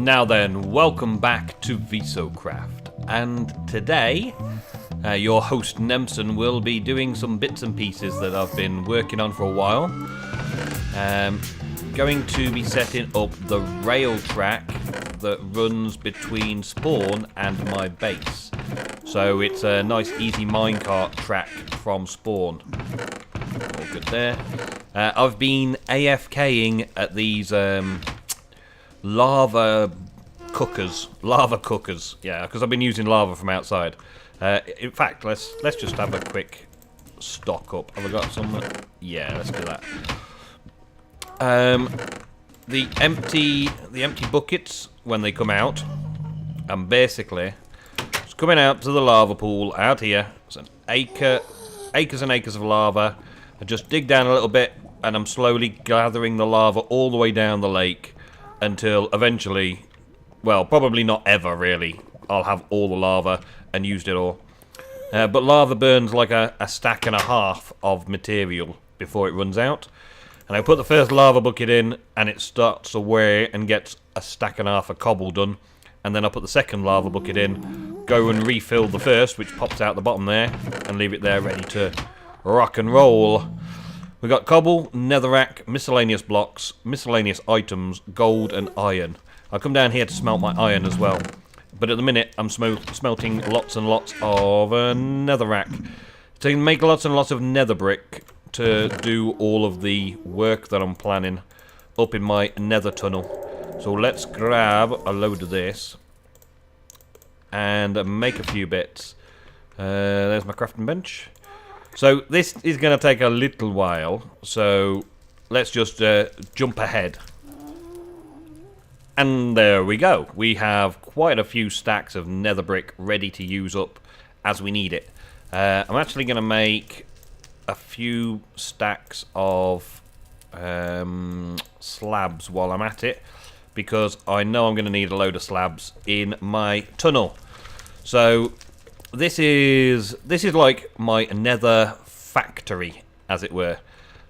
Now then, welcome back to VISOCraft, and today your host Nemsun will be doing some bits and pieces that I've been working on for a while. Going to be setting up the rail track that runs between spawn and my base. So it's a nice easy minecart track from spawn. All good there. I've been AFKing at these lava cookers, yeah, because I've been using lava from outside. In fact, let's just have a quick stock up. Have I got some? Yeah, let's do that. The empty buckets when they come out, and basically it's coming out to the lava pool out here. It's an acres and acres of lava. I just dig down a little bit, and I'm slowly gathering the lava all the way down the lake until eventually, well, probably not ever really, I'll have all the lava and used it all. But lava burns like a stack and a half of material before it runs out. And I put the first lava bucket in, and it starts away and gets a stack and a half of cobble done. And then I put the second lava bucket in, go and refill the first, which pops out the bottom there, and leave it there ready to rock and roll. We got cobble, netherrack, miscellaneous blocks, miscellaneous items, gold and iron. I'll come down here to smelt my iron as well. But at the minute, I'm smelting lots and lots of netherrack. To make lots and lots of nether brick to do all of the work that I'm planning up in my nether tunnel. So let's grab a load of this and make a few bits. There's my crafting bench. So this is going to take a little while, so let's just jump ahead. And there we go. We have quite a few stacks of nether brick ready to use up as we need it. I'm actually going to make a few stacks of slabs while I'm at it, because I know I'm going to need a load of slabs in my tunnel. So this is like my nether factory, as it were.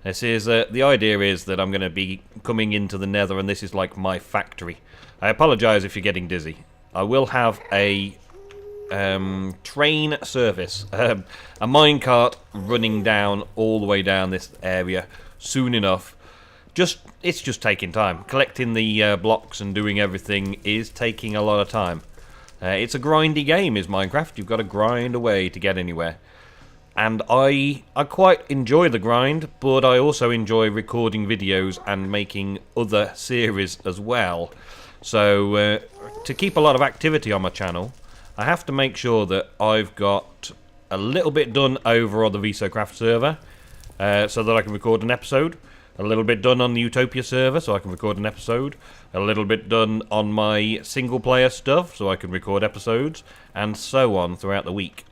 This is the idea is that I'm going to be coming into the nether, and this is like my factory. I apologise if you're getting dizzy. I will have a train service, a minecart running down all the way down this area soon enough. It's just taking time. Collecting the blocks and doing everything is taking a lot of time. It's a grindy game, is Minecraft. You've got to grind away to get anywhere. And I quite enjoy the grind, but I also enjoy recording videos and making other series as well. So to keep a lot of activity on my channel, I have to make sure that I've got a little bit done over on the VISOCraft server, so that I can record an episode. A little bit done on the Utopia server, so I can record an episode. A little bit done on my single-player stuff, so I can record episodes, and so on throughout the week.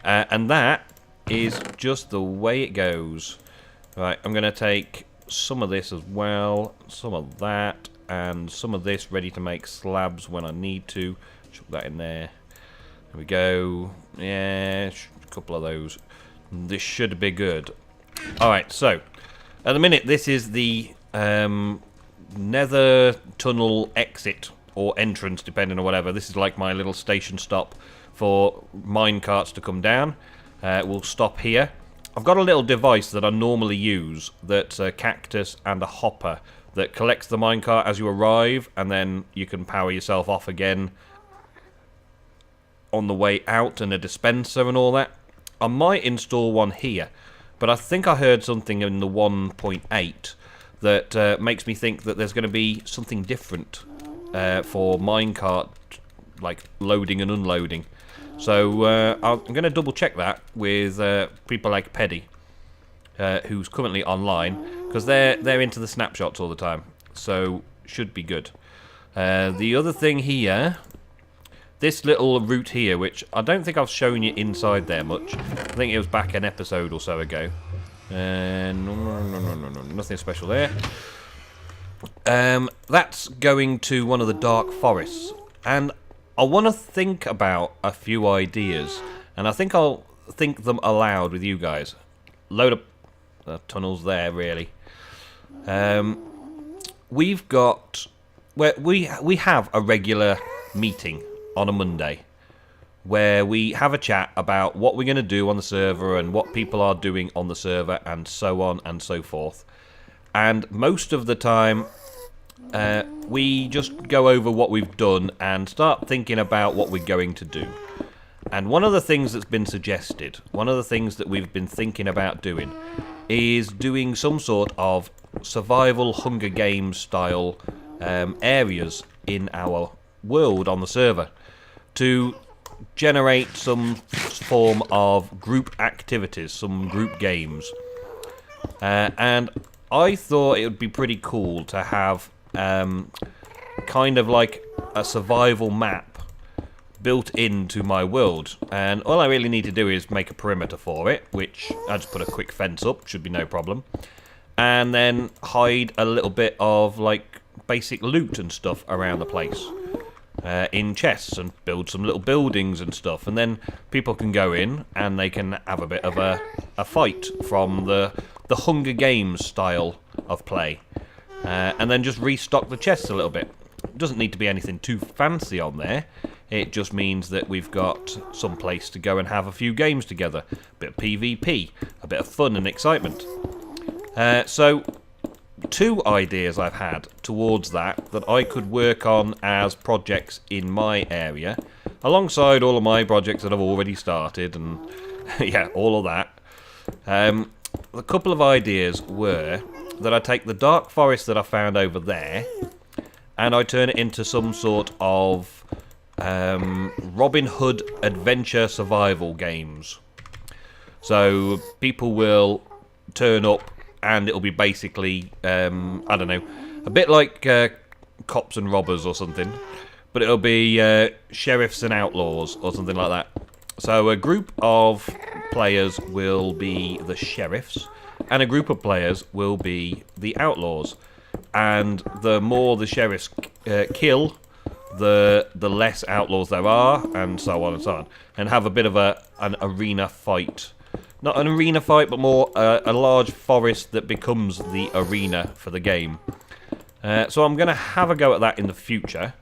And that is just the way it goes. Right, I'm going to take some of this as well, some of that, and some of this ready to make slabs when I need to. Chuck that in there. There we go. Yeah, a couple of those. This should be good. Alright, so at the minute, this is the nether tunnel exit or entrance, depending on whatever. This is like my little station stop for minecarts to come down. We'll stop here. I've got a little device that I normally use that's a cactus and a hopper that collects the minecart as you arrive, and then you can power yourself off again on the way out, and a dispenser and all that. I might install one here, but I think I heard something in the 1.8 that makes me think that there's going to be something different for minecart, like loading and unloading. So I'm going to double check that with people like Peddy, who's currently online, because they're into the snapshots all the time, so should be good. The other thing here, this little route here, which I don't think I've shown you inside there much. I think it was back an episode or so ago. No, nothing special there. That's going to one of the dark forests, and I want to think about a few ideas, and I think I'll think them aloud with you guys. Load up tunnels there, really. We've got we have a regular meeting on a Monday where we have a chat about what we're going to do on the server and what people are doing on the server and so on and so forth. And most of the time, we just go over what we've done and start thinking about what we're going to do. And one of the things that's been suggested, one of the things that we've been thinking about doing, is doing some sort of survival Hunger Games style areas in our world on the server to generate some form of group activities, some group games. And I thought it would be pretty cool to have kind of like a survival map built into my world. And all I really need to do is make a perimeter for it, which I just put a quick fence up, should be no problem. And then hide a little bit of like basic loot and stuff around the place. In chests and build some little buildings and stuff, and then people can go in and they can have a bit of a fight from the Hunger Games style of play, and then just restock the chests a little bit. It doesn't need to be anything too fancy on there. It just means that we've got some place to go and have a few games together, a bit of PvP, a bit of fun and excitement. So 2 ideas I've had towards that I could work on as projects in my area, alongside all of my projects that I've already started, and yeah, all of that. A couple of ideas were that I take the dark forest that I found over there, and I turn it into some sort of Robin Hood adventure survival games. So people will turn up, and it'll be basically, I don't know, a bit like Cops and Robbers or something, but it'll be Sheriffs and Outlaws or something like that. So a group of players will be the Sheriffs, and a group of players will be the Outlaws. And the more the Sheriffs kill, the less Outlaws there are, and so on and so on. And have a bit of an arena fight. Not an arena fight, but more a large forest that becomes the arena for the game. So I'm going to have a go at that in the future.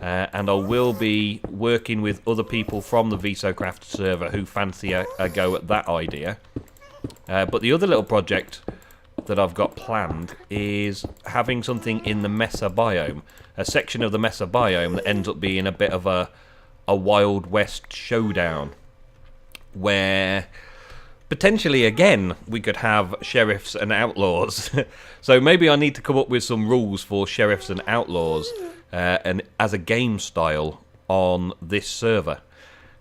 And I will be working with other people from the VISOCraft server who fancy a go at that idea. But the other little project that I've got planned is having something in the Mesa biome. A section of the Mesa biome that ends up being a bit of a Wild West showdown. Where potentially, again, we could have Sheriffs and Outlaws. So maybe I need to come up with some rules for Sheriffs and Outlaws and as a game style on this server.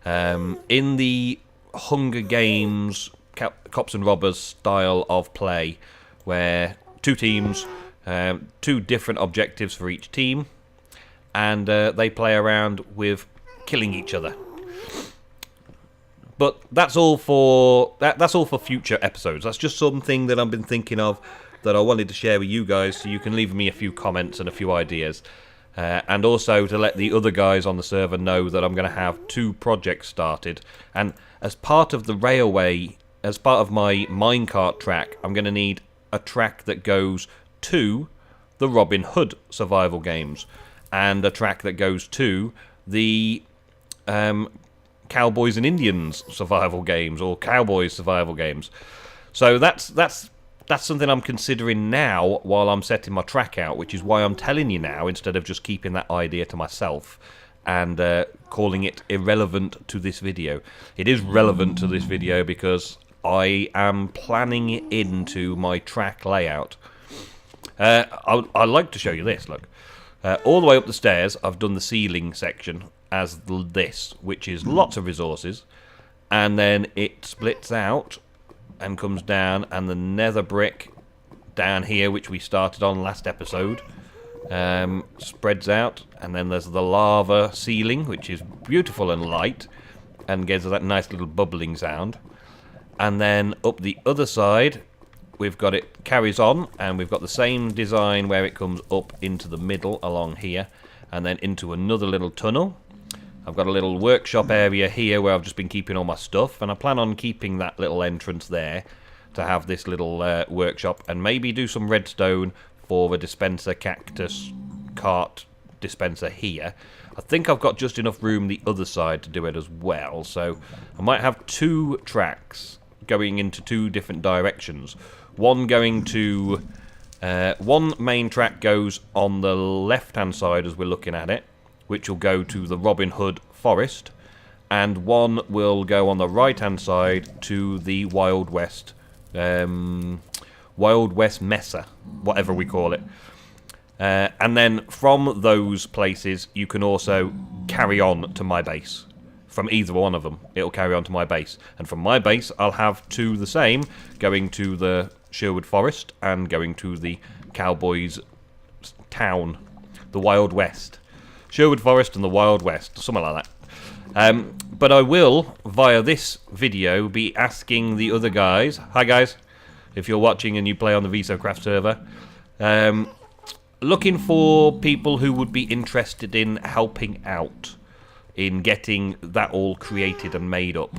In the Hunger Games, Cops and Robbers style of play, where 2 teams, 2 different objectives for each team, and they play around with killing each other. But that's all for that's all for future episodes. That's just something that I've been thinking of that I wanted to share with you guys, so you can leave me a few comments and a few ideas. And also to let the other guys on the server know that I'm going to have 2 projects started. And as part of the railway, as part of my minecart track, I'm going to need a track that goes to the Robin Hood survival games, and a track that goes to the Cowboys and Indians survival games, or Cowboys survival games. So that's something I'm considering now while I'm setting my track out, which is why I'm telling you now instead of just keeping that idea to myself and calling it irrelevant to this video. It is relevant to this video because I am planning it into my track layout. I'd like to show you this, look. All the way up the stairs, I've done the ceiling section as this, which is lots of resources, and then it splits out and comes down, and the nether brick down here, which we started on last episode, spreads out, and then there's the lava ceiling, which is beautiful and light and gives us that nice little bubbling sound. And then up the other side, we've got it carries on, and we've got the same design where it comes up into the middle along here, and then into another little tunnel. I've got a little workshop area here where I've just been keeping all my stuff, and I plan on keeping that little entrance there to have this little workshop, and maybe do some redstone for the dispenser, cactus, cart dispenser here. I think I've got just enough room the other side to do it as well, so I might have 2 tracks going into 2 different directions. One going to... one main track goes on the left-hand side as we're looking at it, which will go to the Robin Hood Forest, and one will go on the right-hand side to the Wild West Mesa, whatever we call it. And then from those places, you can also carry on to my base. From either one of them, it'll carry on to my base. And from my base, I'll have 2 the same, going to the Sherwood Forest and going to the Cowboys town, the Wild West. Sherwood Forest and the Wild West, something like that. But I will, via this video, be asking the other guys, hi guys, if you're watching and you play on the VISOCraft server, looking for people who would be interested in helping out in getting that all created and made up.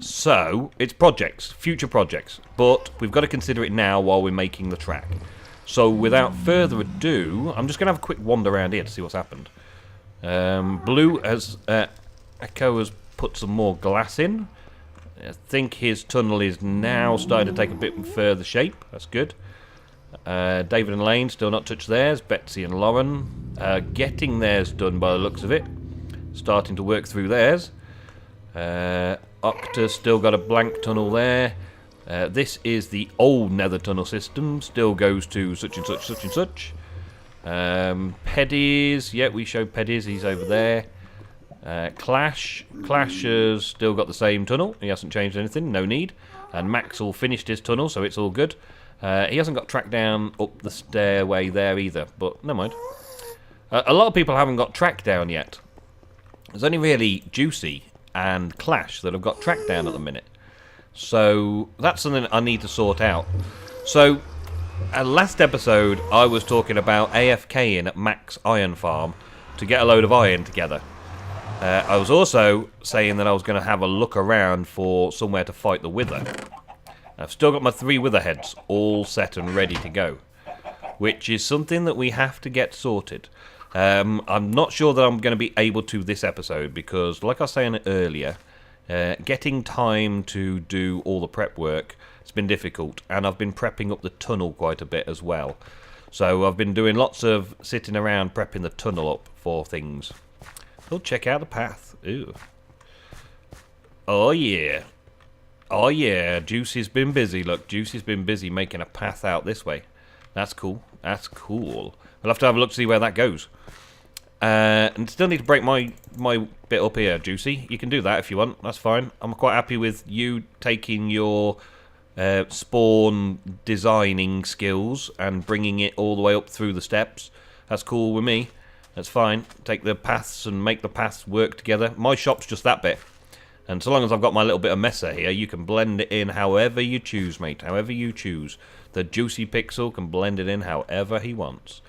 So, it's projects, future projects, but we've got to consider it now while we're making the track. So, without further ado, I'm just going to have a quick wander around here to see what's happened. Blue has, Echo has put some more glass in. I think his tunnel is now starting to take a bit further shape. That's good. David and Lane still not touched theirs. Betsy and Lauren getting theirs done by the looks of it. Starting to work through theirs. Octa's still got a blank tunnel there. This is the old nether tunnel system. Still goes to such and such, such and such. Pedis, yeah, we showed Pedis. He's over there. Clash has still got the same tunnel. He hasn't changed anything. No need. And Maxwell finished his tunnel, so it's all good. He hasn't got track down up the stairway there either, but never mind. A lot of people haven't got track down yet. There's only really Juicy and Clash that have got track down at the minute. So that's something I need to sort out. So, last episode I was talking about AFKing at Mac's Iron Farm to get a load of iron together. I was also saying that I was going to have a look around for somewhere to fight the Wither. I've still got my 3 Wither heads all set and ready to go, which is something that we have to get sorted. I'm not sure that I'm going to be able to this episode because, like I was saying earlier, getting time to do all the prep work has been difficult, and I've been prepping up the tunnel quite a bit as well. So I've been doing lots of sitting around prepping the tunnel up for things. Oh, check out the path. Ooh. Oh yeah. Oh yeah, Juicy's been busy. Look, Juicy's been busy making a path out this way. That's cool. That's cool. We'll have to have a look to see where that goes. And still need to break my bit up here, Juicy. You can do that if you want. That's fine. I'm quite happy with you taking your spawn designing skills and bringing it all the way up through the steps. That's cool with me. That's fine. Take the paths and make the paths work together. My shop's just that bit. And so long as I've got my little bit of Mesa here, you can blend it in however you choose, mate. However you choose. The Juicy Pixel can blend it in however he wants.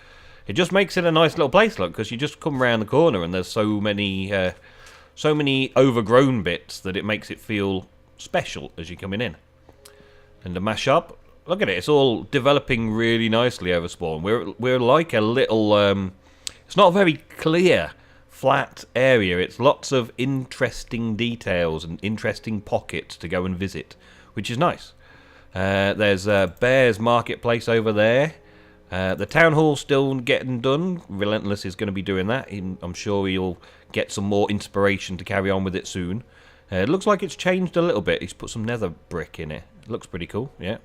It just makes it a nice little place, look, because you just come around the corner and there's so many overgrown bits that it makes it feel special as you're coming in. And the mashup, look at it, it's all developing really nicely over spawn. We're like a little, it's not a very clear, flat area. It's lots of interesting details and interesting pockets to go and visit, which is nice. There's Bear's Marketplace over there. The town hall's still getting done. Relentless is going to be doing that. I'm sure he'll get some more inspiration to carry on with it soon. It looks like it's changed a little bit. He's put some nether brick in it. It looks pretty cool, yeah.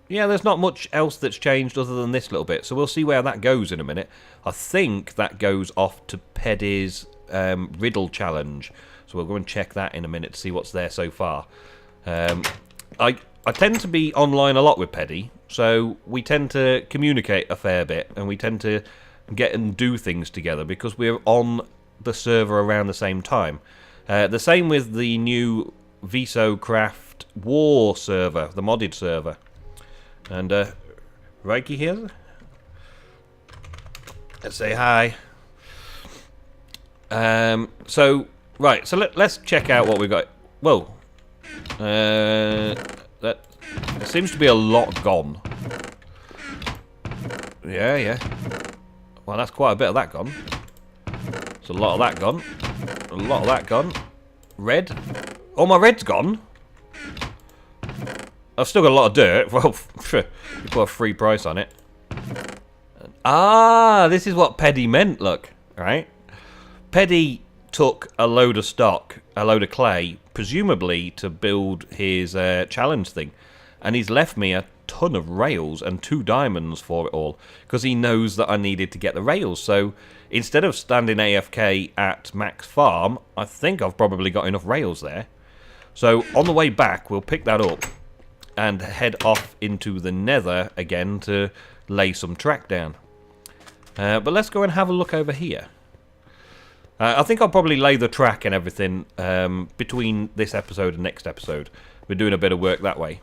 Yeah, there's not much else that's changed other than this little bit, so we'll see where that goes in a minute. I think that goes off to Peddy's riddle challenge, so we'll go and check that in a minute to see what's there so far. I tend to be online a lot with Peddy, so we tend to communicate a fair bit, and we tend to get and do things together because we're on the server around the same time. The same with the new VISOCraft War server, the modded server. And Reiki here. Let's say hi. So let's check out what we got. Whoa. There seems to be a lot gone. Yeah, yeah. Well, that's quite a bit of that gone. There's a lot of that gone. A lot of that gone. Red. Oh, my red's gone. I've still got a lot of dirt. Well, you put a free price on it. Ah, this is what Peddy meant, look. Right? Peddy took a load of stock, a load of clay, presumably to build his challenge thing. And he's left me a ton of rails and 2 diamonds for it all. Because he knows that I needed to get the rails. So instead of standing AFK at Max Farm, I think I've probably got enough rails there. So on the way back, we'll pick that up and head off into the nether again to lay some track down. But let's go and have a look over here. I think I'll probably lay the track and everything between this episode and next episode. We're doing a bit of work that way.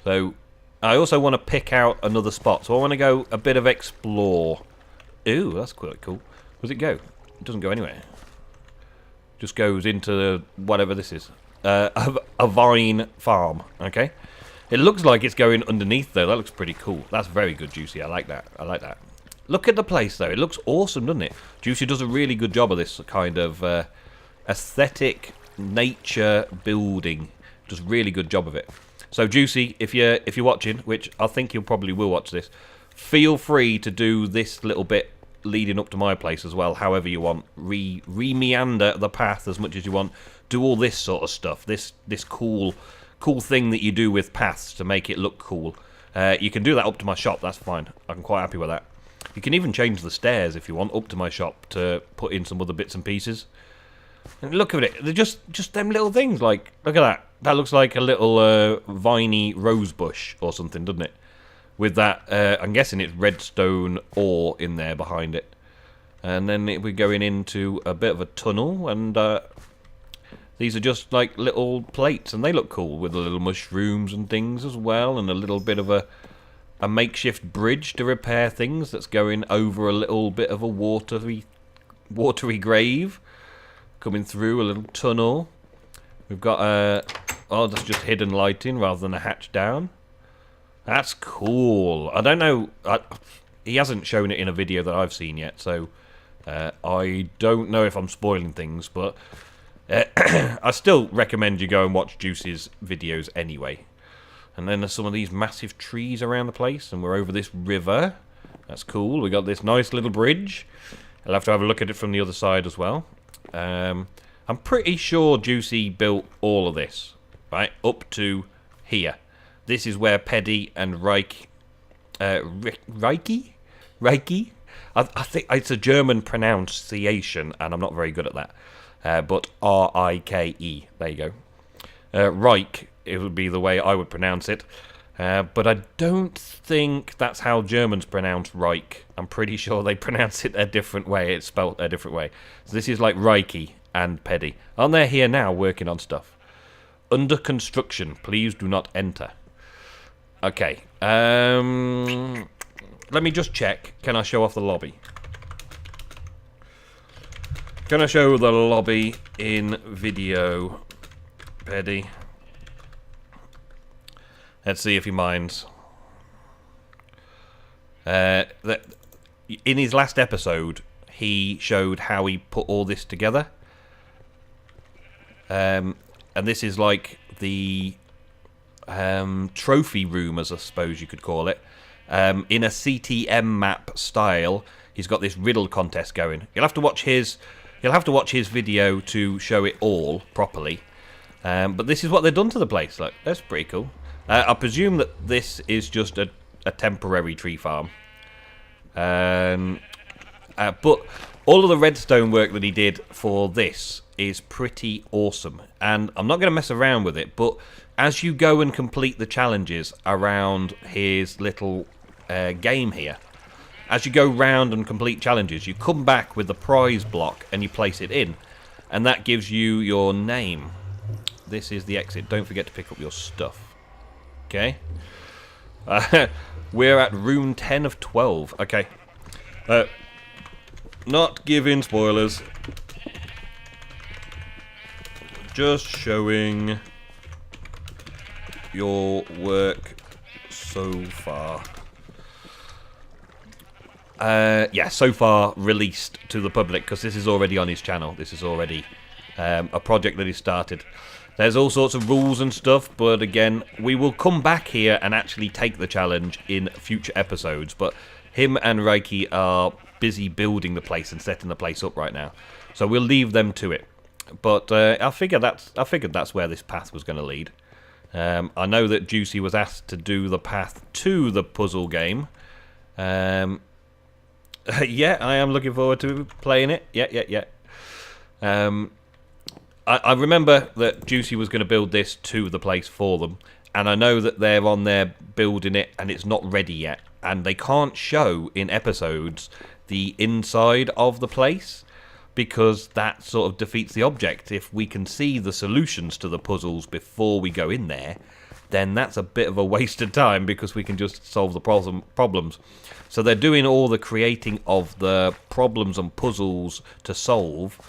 So I also want to pick out another spot. So I want to go a bit of explore. Ooh, that's quite cool. Where's it go? It doesn't go anywhere. Just goes into whatever this is. A vine farm, okay? It looks like it's going underneath, though. That looks pretty cool. That's very good, Juicy. I like that. I like that. Look at the place, though. It looks awesome, doesn't it? Juicy does a really good job of this kind of aesthetic nature building. Does a really good job of it. So, Juicy, if you're watching, which I think you probably will watch this, feel free to do this little bit leading up to my place as well, however you want. Re-meander the path as much as you want. Do all this sort of stuff. This cool thing that you do with paths to make it look cool. You can do that up to my shop. That's fine. I'm quite happy with that. You can even change the stairs if you want up to my shop to put in some other bits and pieces. And look at it. They're just them little things. Like, look at that. That looks like a little viney rose bush or something, doesn't it? With that, I'm guessing it's redstone ore in there behind it. And then we're going into a bit of a tunnel, and these are just like little plates, and they look cool with the little mushrooms and things as well, and a little bit of a makeshift bridge to repair things that's going over a little bit of a watery grave. Coming through a little tunnel. We've got oh, that's just hidden lighting rather than a hatch down. That's cool. I don't know. He hasn't shown it in a video that I've seen yet, so I don't know if I'm spoiling things, but I still recommend you go and watch Juice's videos anyway. And then there's some of these massive trees around the place, and we're over this river. That's cool. We got this nice little bridge. I'll have to have a look at it from the other side as well. I'm pretty sure Juicy built all of this, right, up to here. This is where Peddy and Reiki? I think it's a German pronunciation, and I'm not very good at that. But R-I-K-E. There you go. Reich, it would be the way I would pronounce it. But I don't think that's how Germans pronounce Reich. I'm pretty sure they pronounce it a different way. It's spelled a different way. So this is like Reiki and Peddy. And they're here now working on stuff. Under construction. Please do not enter. Okay. Let me just check. Can I show off the lobby? Can I show the lobby in video, Peddy? Let's see if he minds. In his last episode, he showed how he put all this together. And this is like the trophy room, as I suppose you could call it. In a CTM map style, he's got this riddle contest going. You'll have to watch his video to show it all properly. But this is what they've done to the place. Look, that's pretty cool. I presume that this is just a temporary tree farm. But all of the redstone work that he did for this is pretty awesome. And I'm not going to mess around with it, but as you go and complete the challenges around his little game here, as you go round and complete challenges, you come back with the prize block and you place it in. And that gives you your name. This is the exit. Don't forget to pick up your stuff. Okay. We're at room 10 of 12. Okay. Not giving spoilers. Just showing your work so far. yeah, so far released to the public, because this is already on his channel. This is already a project that he started. There's all sorts of rules and stuff, but again, we will come back here and actually take the challenge in future episodes. But him and Reiki are busy building the place and setting the place up right now, so we'll leave them to it. But I figured that's where this path was going to lead. I know that Juicy was asked to do the path to the puzzle game. Yeah, I am looking forward to playing it. Yeah. I remember that Juicy was going to build this to the place for them, and I know that they're on there building it and it's not ready yet, and they can't show in episodes the inside of the place, because that sort of defeats the object. If we can see the solutions to the puzzles before we go in there, then that's a bit of a waste of time, because we can just solve the problems. So they're doing all the creating of the problems and puzzles to solve.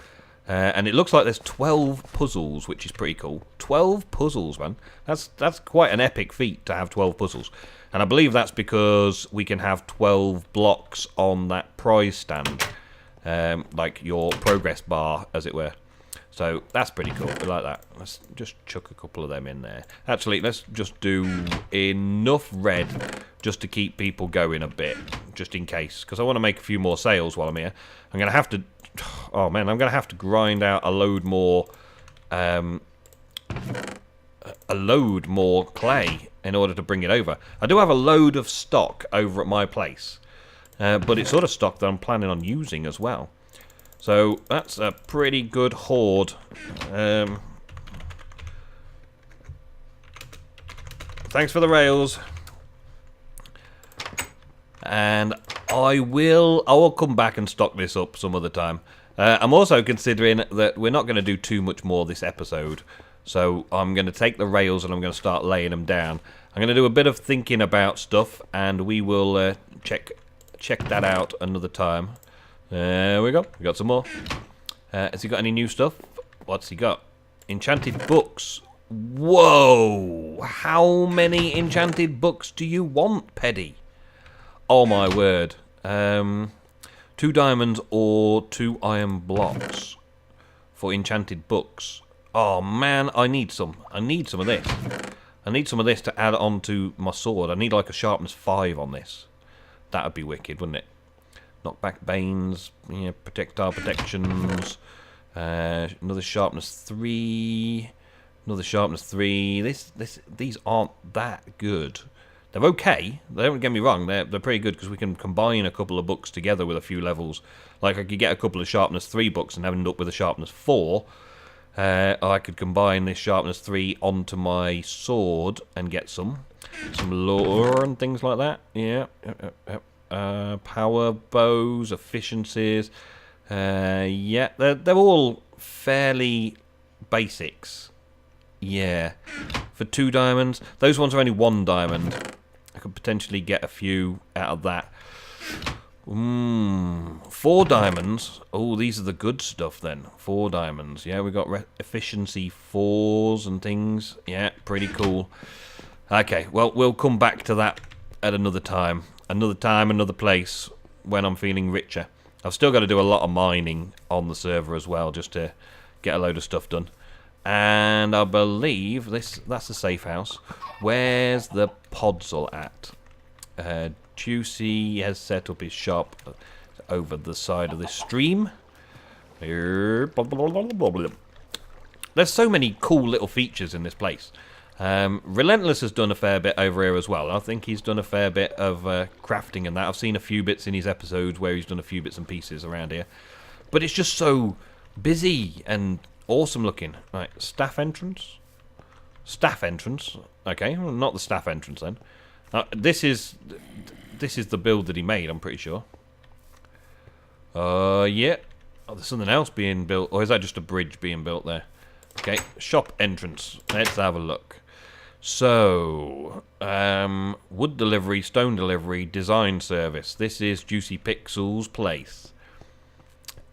And it looks like there's 12 puzzles, which is pretty cool. 12 puzzles, man. That's quite an epic feat to have 12 puzzles. And I believe that's because we can have 12 blocks on that prize stand. Like your progress bar, as it were. So that's pretty cool. I like that. Let's just chuck a couple of them in there. Actually, let's just do enough red just to keep people going a bit, just in case. Because I want to make a few more sales while I'm here. I'm going to have to... Oh man, I'm going to have to grind out a load more clay in order to bring it over. I do have a load of stock over at my place, but it's sort of stock that I'm planning on using as well. So that's a pretty good hoard. Thanks for the rails. And I will come back and stock this up some other time. I'm also considering that we're not going to do too much more this episode, so I'm going to take the rails and I'm going to start laying them down. I'm going to do a bit of thinking about stuff, and we will check that out another time. There we go. We got some more. Has he got any new stuff? What's he got? Enchanted books. Whoa! How many enchanted books do you want, Peddy? Oh my word. 2 diamonds or 2 iron blocks for enchanted books. Oh man, I need some. I need some of this. I need some of this to add on to my sword. I need like a sharpness 5 on this. That would be wicked, wouldn't it? Knockback banes, yeah, projectile protections. Another sharpness 3. Another sharpness 3. These aren't that good. They're okay. They don't get me wrong. They're pretty good, because we can combine a couple of books together with a few levels. Like I could get a couple of sharpness 3 books and end up with a sharpness 4. I could combine this sharpness 3 onto my sword and get some lore and things like that. Yeah. Power bows, efficiencies. Yeah, they're all fairly basics. Yeah. For 2 diamonds. Those ones are only 1 diamond. I could potentially get a few out of that. 4 diamonds. Oh, these are the good stuff then. 4 diamonds. Yeah, we got efficiency 4s and things. Yeah, pretty cool. Okay, well, we'll come back to that at another time. Another time, another place, when I'm feeling richer. I've still got to do a lot of mining on the server as well, just to get a load of stuff done. And I believe that's the safe house. Where's the Podzol at? Juicy has set up his shop over the side of this stream. There's so many cool little features in this place. Relentless has done a fair bit over here as well. I think he's done a fair bit of crafting and that. I've seen a few bits in his episodes where he's done a few bits and pieces around here. But it's just so busy and awesome looking. Right, staff entrance. Staff entrance. Okay, well, not the staff entrance then. This is the build that he made, I'm pretty sure. Yeah. Oh, there's something else being built. Or is that just a bridge being built there? Okay, shop entrance. Let's have a look. So, wood delivery, stone delivery, design service. This is Juicy Pixel's place.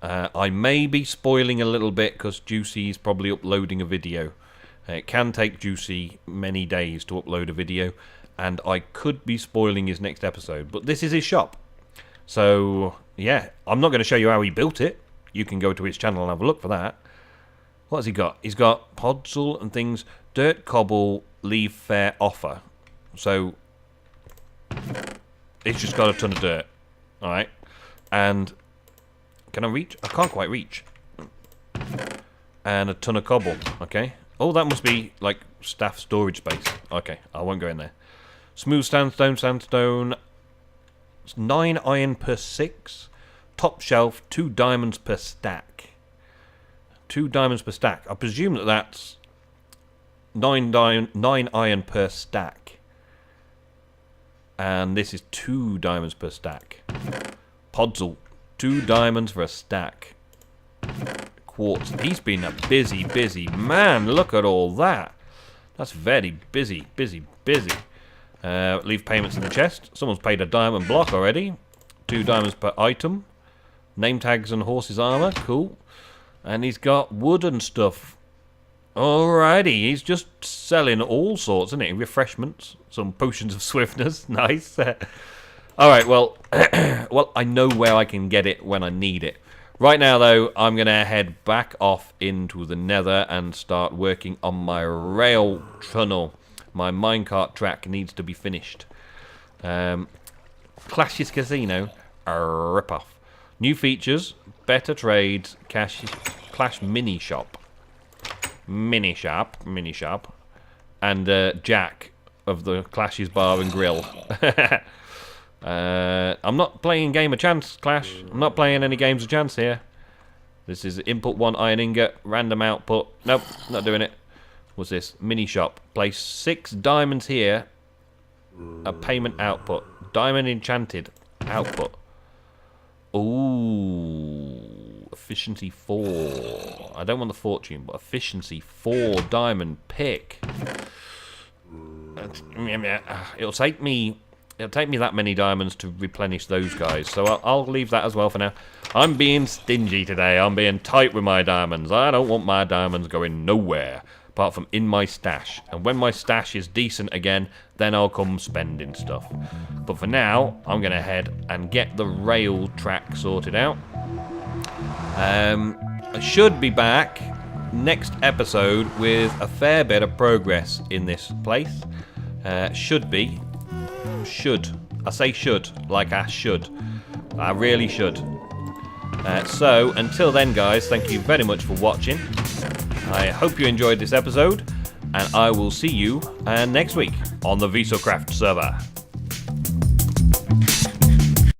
I may be spoiling a little bit because Juicy's probably uploading a video. It can take Juicy many days to upload a video, and I could be spoiling his next episode. But this is his shop. So, yeah, I'm not going to show you how he built it. You can go to his channel and have a look for that. What has he got? He's got podzol and things. Dirt, cobble, leave fair offer. So, he's just got a ton of dirt. Alright. And, can I reach? I can't quite reach. And a ton of cobble. Okay. Oh, that must be, like, staff storage space. Okay, I won't go in there. Smooth sandstone. It's 9 iron per 6. Top shelf, 2 diamonds per stack. 2 diamonds per stack. I presume that that's 9 iron per stack. And this is 2 diamonds per stack. Podzol, 2 diamonds for a stack. Quartz. He's been a busy man. Look at all that. That's very busy. Leave payments in the chest. Someone's paid a diamond block already. 2 diamonds per item. Name tags and horse's armor. Cool. And he's got wood and stuff. Alrighty. He's just selling all sorts, isn't he? Refreshments. Some potions of swiftness. Nice. Alright, well, well, I know where I can get it when I need it. Right now, though, I'm going to head back off into the nether and start working on my rail tunnel. My minecart track needs to be finished. Clash's Casino, a ripoff. New features, better trades, Clash mini shop. Mini shop. And Jack of the Clash's Bar and Grill. I'm not playing game of chance, Clash. I'm not playing any games of chance here. This is input 1 iron ingot, random output. Nope, not doing it. What's this? Mini shop. Place 6 diamonds here. A payment output. Diamond enchanted output. Ooh, efficiency 4. I don't want the fortune, but efficiency 4 diamond pick. It'll take me that many diamonds to replenish those guys, so I'll leave that as well for now. I'm being stingy today. I'm being tight with my diamonds. I don't want my diamonds going nowhere apart from in my stash. And when my stash is decent again, then I'll come spending stuff. But for now, I'm going to head and get the rail track sorted out. I should be back next episode with a fair bit of progress in this place. Should be. Should. I say should, like I should. I really should. So, until then, guys, thank you very much for watching. I hope you enjoyed this episode, and I will see you next week on the VISOCraft server.